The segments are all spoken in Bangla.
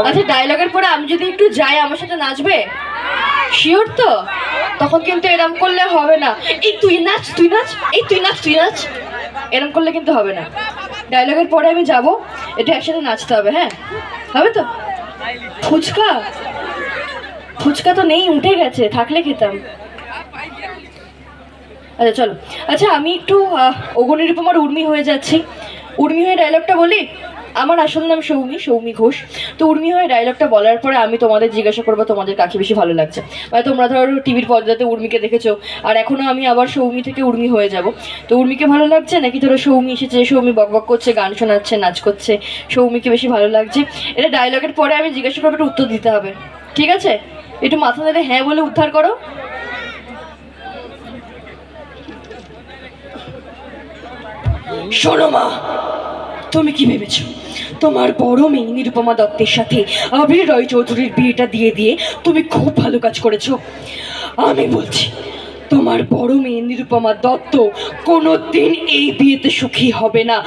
আচ্ছা ডায়লগের পরে আমি যদি একটু যাই আমার সাথে নাচবে? শিওর তো? তখন কিন্তু এরম করলে হবে না, এই তুই নাচ তুই নাচ, এই তুই নাচ তুই নাচ, এরম করলে কিন্তু হবে না। ডায়লগের পরে আমি যাব, এটা একসাথে নাচতে হবে। হ্যাঁ হবে তো? ফুচকা? ফুচকা তো নেই, উঠে গেছে, থাকলে খেতাম। আচ্ছা চলো। আচ্ছা আমি একটু অগ্নিরূপমার উর্মি হয়ে যাচ্ছি। উর্মি হয়ে ডায়লগটা বলি। আমার আসল নাম সৌমি, সৌমি ঘোষ। তো উর্মি হয়ে ডায়লগটা বলার পরে আমি তোমাদের জিজ্ঞাসা করবো তোমাদের কাকে বেশি ভালো লাগছে। মানে তোমরা ধরো টিভির পর্দাতে উর্মিকে দেখেছো, আর এখনও আমি আবার সৌমি থেকে উর্মি হয়ে যাব। তো উর্মিকে ভালো লাগছে নাকি ধরো সৌমি এসেছে, সৌমি বকবক করছে, গান শোনাচ্ছে, নাচ করছে, সৌমিকে বেশি ভালো লাগছে? এটা ডায়লগের পরে আমি জিজ্ঞাসা করবো, একটু উত্তর দিতে হবে, ঠিক আছে? একটু মাথা নেড়ে হ্যাঁ বলে উদ্ধার করো। শোনো মা, তুমি কি ভেবেছো তোমার বড় মেয়ে নিরুপমা দত্তের সাথে আবির রয় চৌধুরীর বিয়েটা দিয়ে দিয়ে তুমি খুব ভালো কাজ করেছো? আমি বলছি তোমার বড় মেয়ে নিরুপমা দত্ত কোনোদিন এই বিয়েতে সুখী হবে না,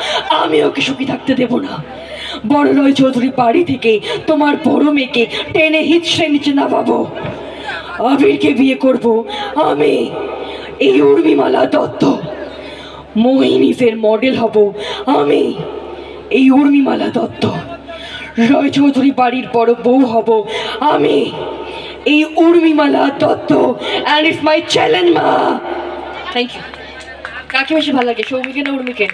আমি ওকে সুখী থাকতে দেব না। বড় রয় চৌধুরী বাড়ি থেকে তোমার বড় মেয়েকে টেনে হিচড়ে নিচে নামাবো। আবিরকে বিয়ে করব আমি, এই উর্মিমালা দত্ত। মোহিনীসের মডেল হব আমি, এই উর্মিমালা দত্ত। রয় চৌধুরী বাড়ির বড় বউ হব আমি, এই Urmimala Dutta. And it's my challenge মা। Thank you. কাকে বেশি ভালো লাগে, সৌমিকে না উর্মিকে?